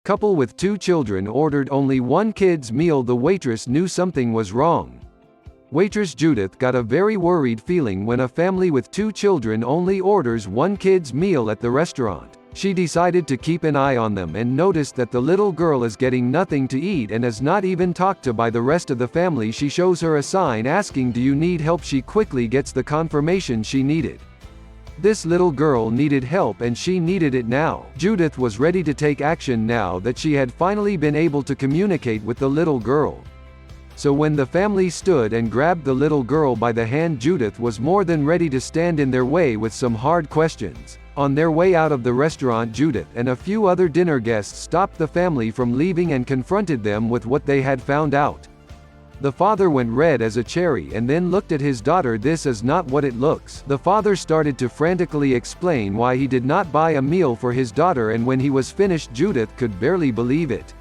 couple with 2 children ordered only one kid's meal. The waitress knew something was wrong. Waitress Judith got a very worried feeling when a family with 2 children only orders one kid's meal at the restaurant. She decided to keep an eye on them and noticed that the little girl is getting nothing to eat and is not even talked to by the rest of the family. She shows her a sign asking, "Do you need help?" She quickly gets the confirmation she needed. This little girl needed help and she needed it now. Judith was ready to take action now that she had finally been able to communicate with the little girl. So when the family stood and grabbed the little girl by the hand, Judith was more than ready to stand in their way with some hard questions. On their way out of the restaurant, Judith and a few other dinner guests stopped the family from leaving and confronted them with what they had found out. The father went red as a cherry and then looked at his daughter. "This is not what it looks." The father started to frantically explain why he did not buy a meal for his daughter, and when he was finished, Judith could barely believe it.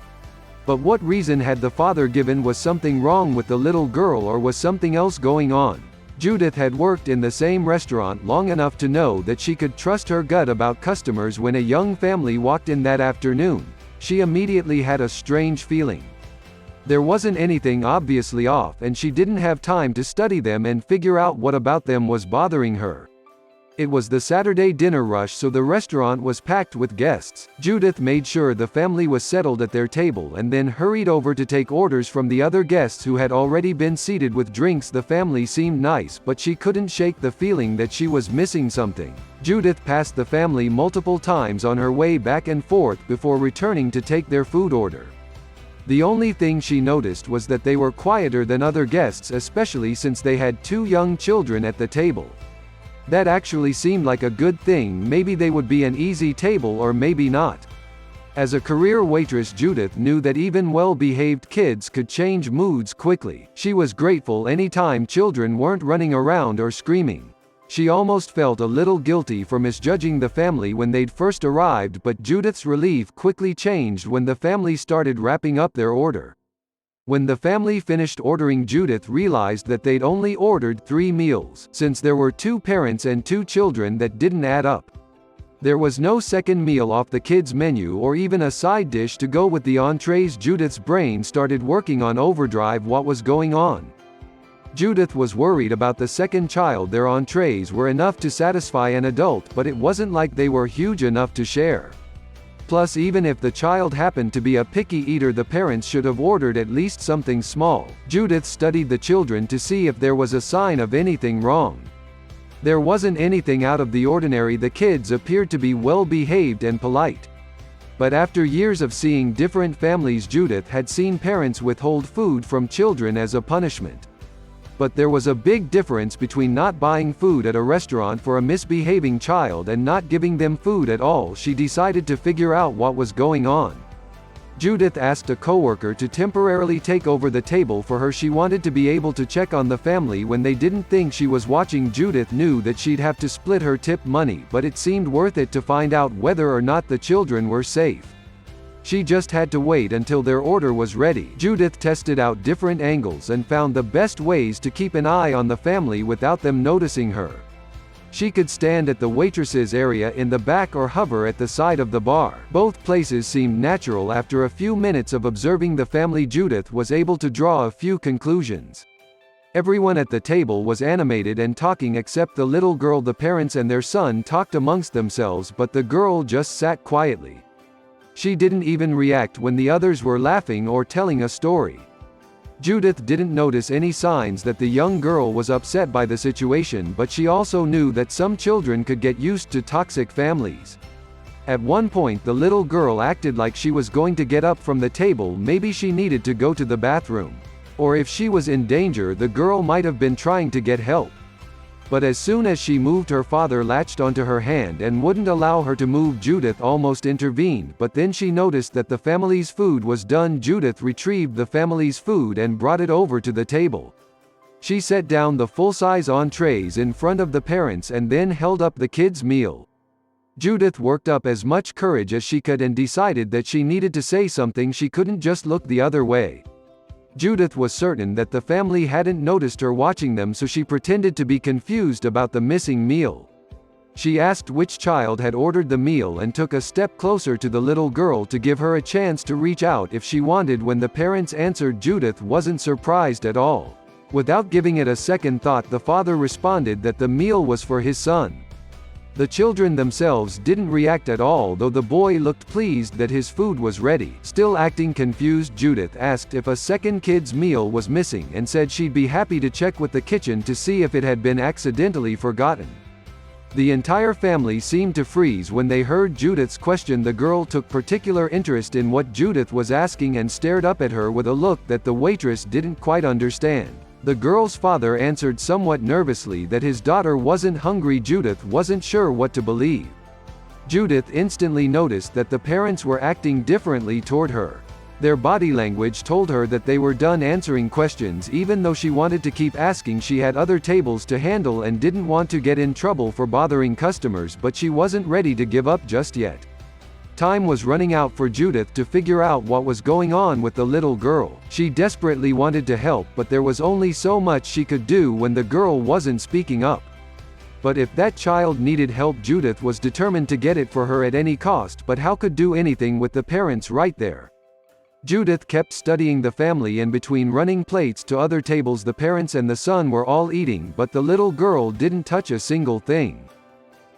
But what reason had the father given? Was something wrong with the little girl or was something else going on? Judith had worked in the same restaurant long enough to know that she could trust her gut about customers. When a young family walked in that afternoon, she immediately had a strange feeling. There wasn't anything obviously off, and she didn't have time to study them and figure out what about them was bothering her. It was the Saturday dinner rush, so the restaurant was packed with guests. Judith made sure the family was settled at their table and then hurried over to take orders from the other guests who had already been seated with drinks. The family seemed nice, but she couldn't shake the feeling that she was missing something. Judith passed the family multiple times on her way back and forth before returning to take their food order. The only thing she noticed was that they were quieter than other guests, especially since they had 2 young children at the table. That actually seemed like a good thing. Maybe they would be an easy table or maybe not. As a career waitress, Judith knew that even well-behaved kids could change moods quickly. She was grateful anytime children weren't running around or screaming. She almost felt a little guilty for misjudging the family when they'd first arrived, but Judith's relief quickly changed when the family started wrapping up their order. When the family finished ordering, Judith realized that they'd only ordered 3 meals. Since there were 2 parents and 2 children, that didn't add up. There was no second meal off the kids' menu or even a side dish to go with the entrees. Judith's brain started working on overdrive. What was going on? Judith was worried about the second child. Their entrees were enough to satisfy an adult, but it wasn't like they were huge enough to share. Plus, even if the child happened to be a picky eater, the parents should have ordered at least something small. Judith studied the children to see if there was a sign of anything wrong. There wasn't anything out of the ordinary. The kids appeared to be well-behaved and polite. But after years of seeing different families, Judith had seen parents withhold food from children as a punishment. But there was a big difference between not buying food at a restaurant for a misbehaving child and not giving them food at all. She decided to figure out what was going on. Judith asked a coworker to temporarily take over the table for her. She wanted to be able to check on the family when they didn't think she was watching. Judith knew that she'd have to split her tip money, but it seemed worth it to find out whether or not the children were safe. She just had to wait until their order was ready. Judith tested out different angles and found the best ways to keep an eye on the family without them noticing her. She could stand at the waitress's area in the back or hover at the side of the bar. Both places seemed natural. After a few minutes of observing the family, Judith was able to draw a few conclusions. Everyone at the table was animated and talking except the little girl. The parents and their son talked amongst themselves, but the girl just sat quietly. She didn't even react when the others were laughing or telling a story. Judith didn't notice any signs that the young girl was upset by the situation, but she also knew that some children could get used to toxic families. At one point, the little girl acted like she was going to get up from the table. Maybe she needed to go to the bathroom. Or if she was in danger, the girl might have been trying to get help. But as soon as she moved, her father latched onto her hand and wouldn't allow her to move. Judith almost intervened, but then she noticed that the family's food was done. Judith retrieved the family's food and brought it over to the table. She set down the full-size entrees in front of the parents and then held up the kids' meal. Judith worked up as much courage as she could and decided that she needed to say something. She couldn't just look the other way. Judith was certain that the family hadn't noticed her watching them, so she pretended to be confused about the missing meal. She asked which child had ordered the meal and took a step closer to the little girl to give her a chance to reach out if she wanted. When the parents answered, Judith wasn't surprised at all. Without giving it a second thought, the father responded that the meal was for his son. The children themselves didn't react at all, though the boy looked pleased that his food was ready. Still acting confused, Judith asked if a second kid's meal was missing and said she'd be happy to check with the kitchen to see if it had been accidentally forgotten. The entire family seemed to freeze when they heard Judith's question. The girl took particular interest in what Judith was asking and stared up at her with a look that the waitress didn't quite understand. The girl's father answered somewhat nervously that his daughter wasn't hungry. Judith wasn't sure what to believe. Judith instantly noticed that the parents were acting differently toward her. Their body language told her that they were done answering questions. Even though she wanted to keep asking, she had other tables to handle and didn't want to get in trouble for bothering customers, but she wasn't ready to give up just yet. Time was running out for Judith to figure out what was going on with the little girl. She desperately wanted to help, but there was only so much she could do when the girl wasn't speaking up. But if that child needed help, Judith was determined to get it for her at any cost, but how could do anything with the parents right there? Judith kept studying the family, and between running plates to other tables, the parents and the son were all eating, but the little girl didn't touch a single thing.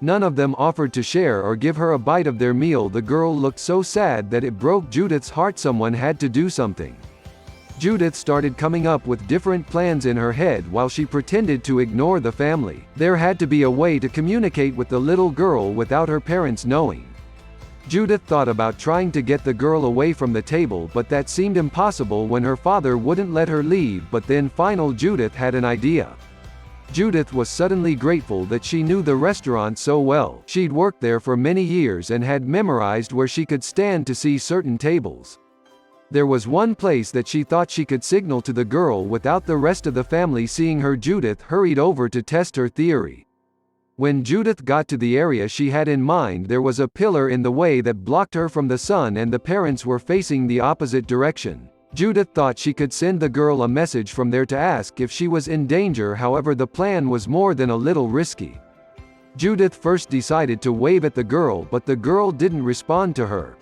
None of them offered to share or give her a bite of their meal. The girl looked so sad that it broke Judith's heart. Someone had to do something. Judith started coming up with different plans in her head while she pretended to ignore the family. There had to be a way to communicate with the little girl without her parents knowing. Judith thought about trying to get the girl away from the table, but that seemed impossible when her father wouldn't let her leave. But then finally Judith had an idea. Judith was suddenly grateful that she knew the restaurant so well. She'd worked there for many years and had memorized where she could stand to see certain tables. There was one place that she thought she could signal to the girl without the rest of the family seeing her. Judith hurried over to test her theory. When Judith got to the area she had in mind, there was a pillar in the way that blocked her from the sun, and the parents were facing the opposite direction. Judith thought she could send the girl a message from there to ask if she was in danger. However, the plan was more than a little risky. Judith first decided to wave at the girl, but the girl didn't respond to her.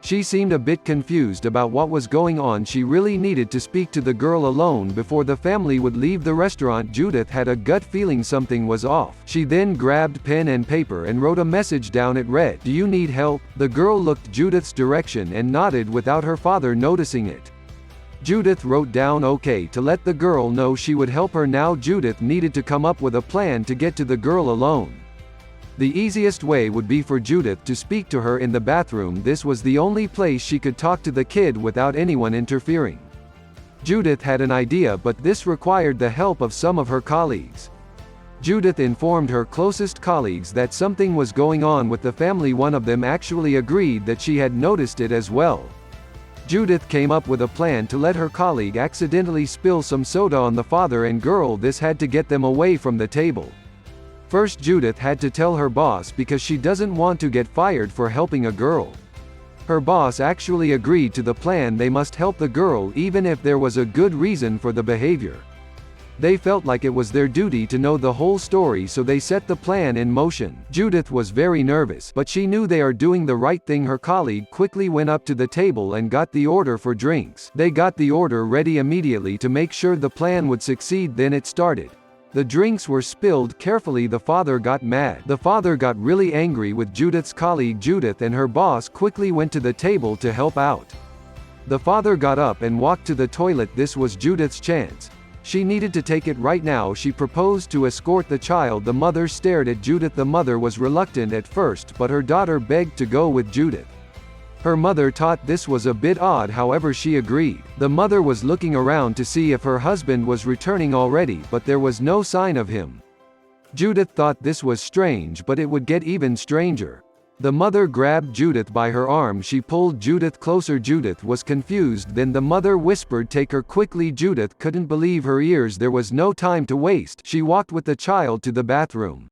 She seemed a bit confused about what was going on. She really needed to speak to the girl alone before the family would leave the restaurant. Judith had a gut feeling something was off. She then grabbed pen and paper and wrote a message down. It read, "Do you need help?" The girl looked Judith's direction and nodded without her father noticing it. Judith wrote down "okay" to let the girl know she would help her. Now Judith needed to come up with a plan to get to the girl alone. The easiest way would be for Judith to speak to her in the bathroom. This was the only place she could talk to the kid without anyone interfering. Judith had an idea, but this required the help of some of her colleagues. Judith informed her closest colleagues that something was going on with the family. One of them actually agreed that she had noticed it as well. Judith came up with a plan to let her colleague accidentally spill some soda on the father and girl. This had to get them away from the table. First, Judith had to tell her boss because she doesn't want to get fired for helping a girl. Her boss actually agreed to the plan. They must help the girl even if there was a good reason for the behavior. They felt like it was their duty to know the whole story, so they set the plan in motion. Judith was very nervous, but she knew they are doing the right thing. Her colleague quickly went up to the table and got the order for drinks. They got the order ready immediately to make sure the plan would succeed. Then it started. The drinks were spilled carefully. The father got mad. The father got really angry with Judith's colleague. Judith and her boss quickly went to the table to help out. The father got up and walked to the toilet. This was Judith's chance. She needed to take it right now. She proposed to escort the child. The mother stared at Judith. The mother was reluctant at first, but her daughter begged to go with Judith. Her mother thought this was a bit odd, however she agreed. The mother was looking around to see if her husband was returning already, but there was no sign of him. Judith thought this was strange, but it would get even stranger. The mother grabbed Judith by her arm. She pulled Judith closer. Judith was confused. Then the mother whispered, "Take her quickly." Judith couldn't believe her ears. There was no time to waste. She walked with the child to the bathroom.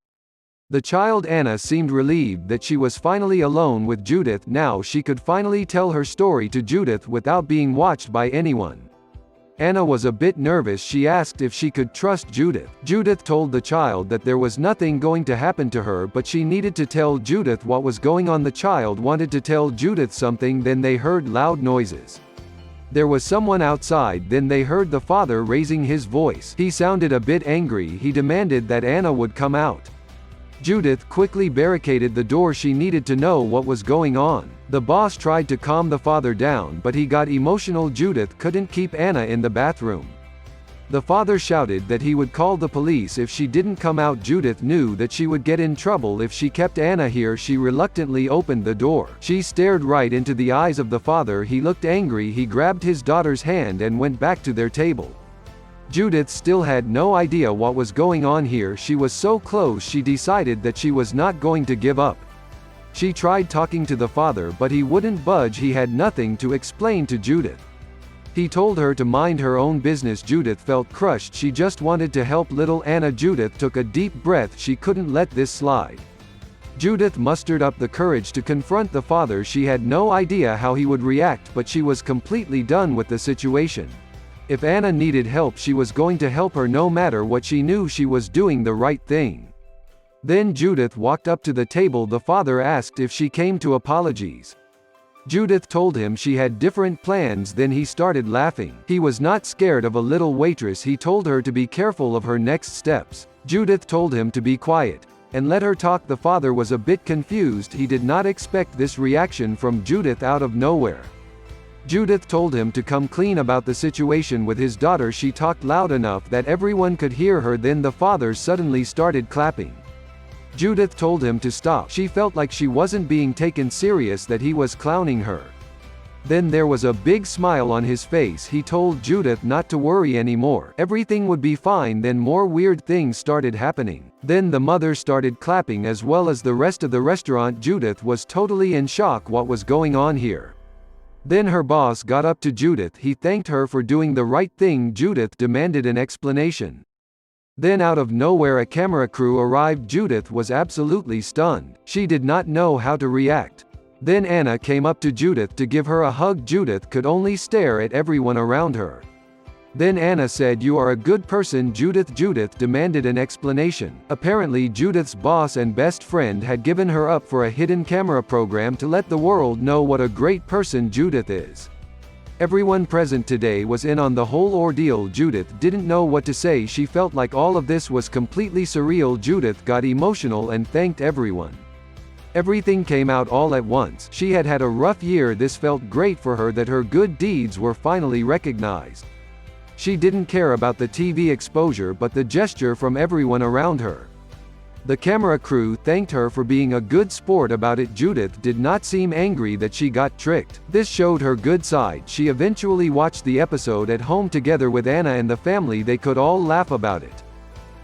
The child Anna seemed relieved that she was finally alone with Judith. Now she could finally tell her story to Judith without being watched by anyone. Anna was a bit nervous. She asked if she could trust Judith. Judith told the child that there was nothing going to happen to her, but she needed to tell Judith what was going on. The child wanted to tell Judith something, then they heard loud noises. There was someone outside, then they heard the father raising his voice. He sounded a bit angry. He demanded that Anna would come out. Judith quickly barricaded the door. She needed to know what was going on. The boss tried to calm the father down, but he got emotional. Judith couldn't keep Anna in the bathroom. The father shouted that he would call the police if she didn't come out. Judith knew that she would get in trouble if she kept Anna here. She reluctantly opened the door. She stared right into the eyes of the father. He looked angry. He grabbed his daughter's hand and went back to their table. Judith still had no idea what was going on here. She was so close. She decided that she was not going to give up. She tried talking to the father, but he wouldn't budge. He had nothing to explain to Judith. He told her to mind her own business. Judith felt crushed. She just wanted to help little Anna. Judith took a deep breath. She couldn't let this slide. Judith mustered up the courage to confront the father. She had no idea how he would react, but she was completely done with the situation. If Anna needed help, she was going to help her no matter what. She knew she was doing the right thing. Then Judith walked up to the table. The father asked if she came to apologize. Judith told him she had different plans. Then he started laughing. He was not scared of a little waitress. He told her to be careful of her next steps. Judith told him to be quiet and let her talk. The father was a bit confused. He did not expect this reaction from Judith out of nowhere. Judith told him to come clean about the situation with his daughter. She talked loud enough that everyone could hear her. Then the father suddenly started clapping. Judith told him to stop. She felt like she wasn't being taken serious, that he was clowning her. Then there was a big smile on his face. He told Judith not to worry anymore. Everything would be fine. Then more weird things started happening. Then the mother started clapping as well as the rest of the restaurant. Judith was totally in shock. What was going on here? Then her boss got up to Judith. He thanked her for doing the right thing. Judith demanded an explanation. Then out of nowhere a camera crew arrived. Judith was absolutely stunned. She did not know how to react. Then Anna came up to Judith to give her a hug. Judith could only stare at everyone around her. Then Anna said, "You are a good person, Judith." Judith demanded an explanation. Apparently Judith's boss and best friend had given her up for a hidden camera program to let the world know what a great person Judith is. Everyone present today was in on the whole ordeal. Judith didn't know what to say. She felt like all of this was completely surreal. Judith got emotional and thanked everyone. Everything came out all at once. She had had a rough year. This felt great for her, that her good deeds were finally recognized. She didn't care about the TV exposure, but the gesture from everyone around her. The camera crew thanked her for being a good sport about it. Judith did not seem angry that she got tricked. This showed her good side. She eventually watched the episode at home together with Anna and the family. They could all laugh about it.